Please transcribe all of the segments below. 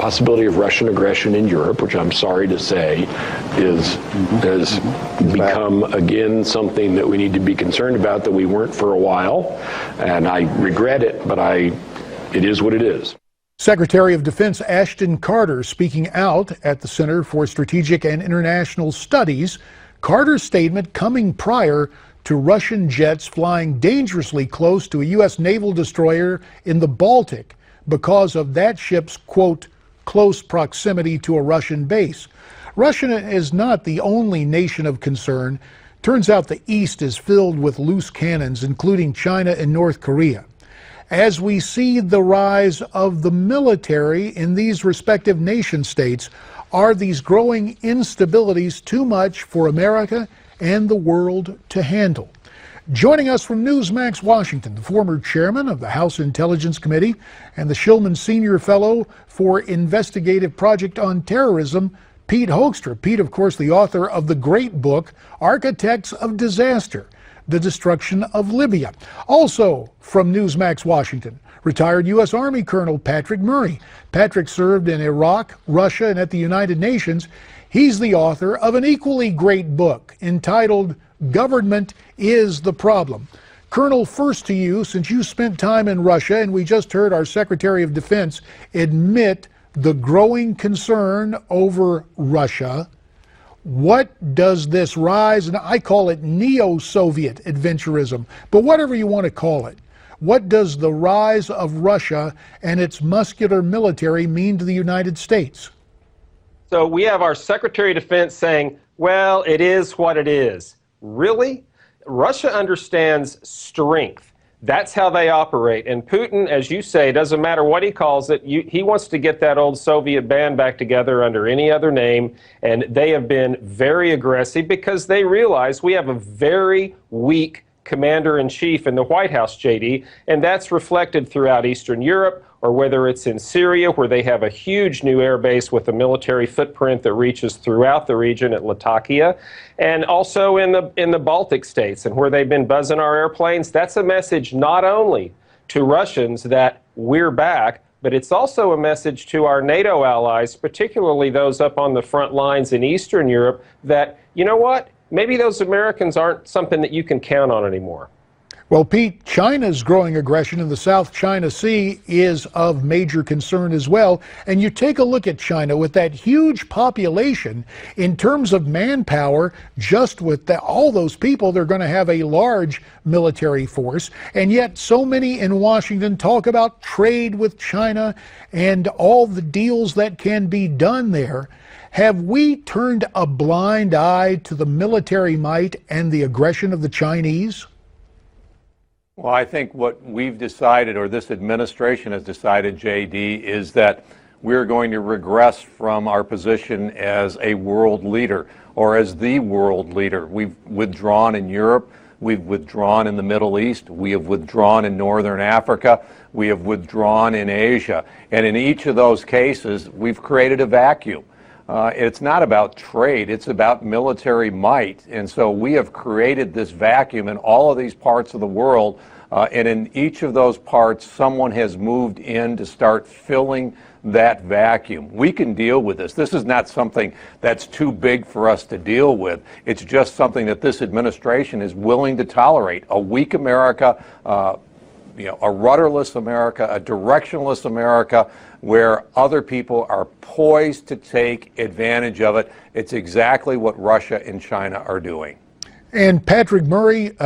possibility of Russian aggression in Europe, which I'm sorry to say has become, again, something that we need to be concerned about that we weren't for a while. And I regret it, but it is what it is. Secretary of Defense Ashton Carter speaking out at the Center for Strategic and International Studies. Carter's statement coming prior to Russian jets flying dangerously close to a U.S. naval destroyer in the Baltic because of that ship's, quote, close proximity to a Russian base. Russia is not the only nation of concern. Turns out the East is filled with loose cannons, including China and North Korea. As we see the rise of the military in these respective nation states, are these growing instabilities too much for America and the world to handle? Joining us from Newsmax Washington, the former chairman of the House Intelligence Committee and the Shillman Senior Fellow for Investigative Project on Terrorism, Pete Hoekstra. Pete, of course, the author of the great book, Architects of Disaster: The Destruction of Libya. Also from Newsmax Washington, retired U.S. Army Colonel Patrick Murray. Patrick served in Iraq, Russia, and at the United Nations. He's the author of an equally great book entitled Government is the Problem. Colonel, first to you, since you spent time in Russia, and we just heard our Secretary of Defense admit the growing concern over Russia. What does this rise, and I call it neo-Soviet adventurism, but whatever you want to call it, what does the rise of Russia and its muscular military mean to the United States? So we have our Secretary of Defense saying, well, it is what it is. Really? Russia understands strength. That's how they operate. And Putin, as you say, doesn't matter what he calls it, he wants to get that old Soviet band back together under any other name. And they have been very aggressive because they realize we have a very weak commander-in-chief in the White House, JD, and that's reflected throughout Eastern Europe, or whether it's in Syria, where they have a huge new air base with a military footprint that reaches throughout the region at Latakia, and also in the Baltic states, and where they've been buzzing our airplanes. That's a message not only to Russians that we're back, but it's also a message to our NATO allies, particularly those up on the front lines in Eastern Europe, that, you know what, maybe those Americans aren't something that you can count on anymore. Well, Pete, China's growing aggression in the South China Sea is of major concern as well. And you take a look at China with that huge population in terms of manpower, just with all those people, they're going to have a large military force. And yet so many in Washington talk about trade with China and all the deals that can be done there. Have we turned a blind eye to the military might and the aggression of the Chinese? Well, I think what we've decided, or this administration has decided, JD, is that we're going to regress from our position as a world leader, or as the world leader. We've withdrawn in Europe, we've withdrawn in the Middle East, we have withdrawn in Northern Africa, we have withdrawn in Asia. And in each of those cases, we've created a vacuum. It's not about trade, it's about military might. And so we have created this vacuum in all of these parts of the world. And in each of those parts, someone has moved in to start filling that vacuum. We can deal with this. This is not something that's too big for us to deal with. It's just something that this administration is willing to tolerate. A weak America, a rudderless America, a directionless America, where other people are poised to take advantage of it. It's exactly what Russia and China are doing. And Patrick Murray,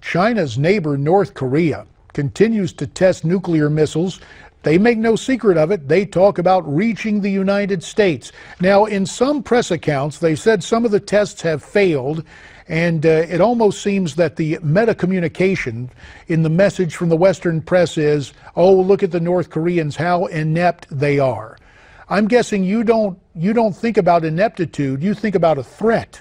China's neighbor, North Korea, continues to test nuclear missiles. They make no secret of it. They talk about reaching the United States. Now, in some press accounts, they said some of the tests have failed, and it almost seems that the meta-communication in the message from the Western press is, oh, look at the North Koreans, how inept they are. I'm guessing you don't think about ineptitude, you think about a threat.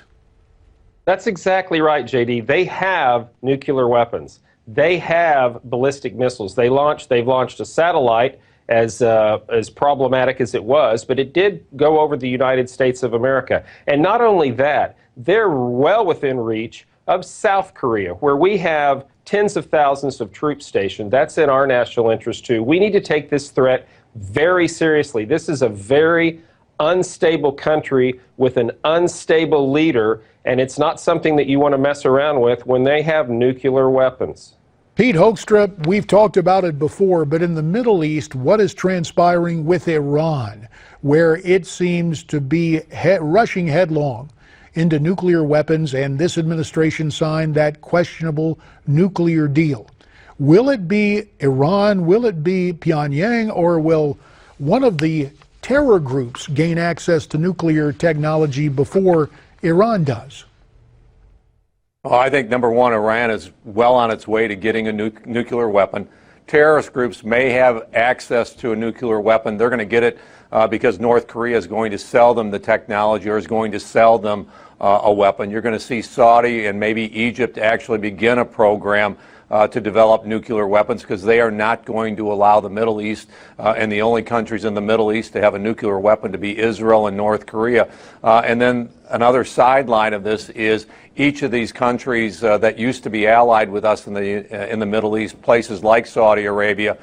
That's exactly right, JD. They have nuclear weapons. They have ballistic missiles. They've launched a satellite, as problematic as it was, but it did go over the United States of America. And not only that, they're well within reach of South Korea, where we have tens of thousands of troops stationed. That's in our national interest too. We need to take this threat very seriously. This is a very unstable country with an unstable leader, and it's not something that you want to mess around with when they have nuclear weapons. Pete Hoekstra, we've talked about it before, but in the Middle East, what is transpiring with Iran, where it seems to be rushing headlong into nuclear weapons, and this administration signed that questionable nuclear deal? Will it be Iran, will it be Pyongyang, or will one of the terror groups gain access to nuclear technology before Iran does? Well, I think, number one, Iran is well on its way to getting a nuclear weapon. Terrorist groups may have access to a nuclear weapon. They're going to get it because North Korea is going to sell them the technology or is going to sell them a weapon. You're going to see Saudi and maybe Egypt actually begin a program to develop nuclear weapons, because they are not going to allow the Middle East and the only countries in the Middle East to have a nuclear weapon to be Israel and North Korea. And then another sideline of this is each of these countries that used to be allied with us in the Middle East, places like Saudi Arabia,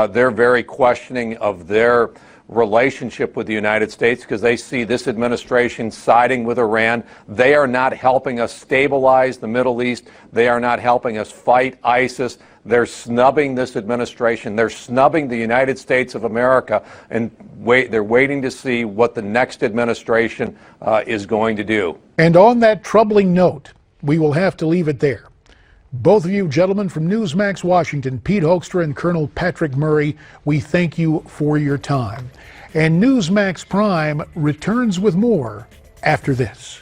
they're very questioning of their relationship with the United States because they see this administration siding with Iran. They are not helping us stabilize the Middle East. They are not helping us fight ISIS. They're snubbing this administration. They're snubbing the United States of America, and they're waiting to see what the next administration is going to do. And on that troubling note, we will have to leave it there. Both of you gentlemen from Newsmax Washington, Pete Hoekstra and Colonel Patrick Murray, we thank you for your time. And Newsmax Prime returns with more after this.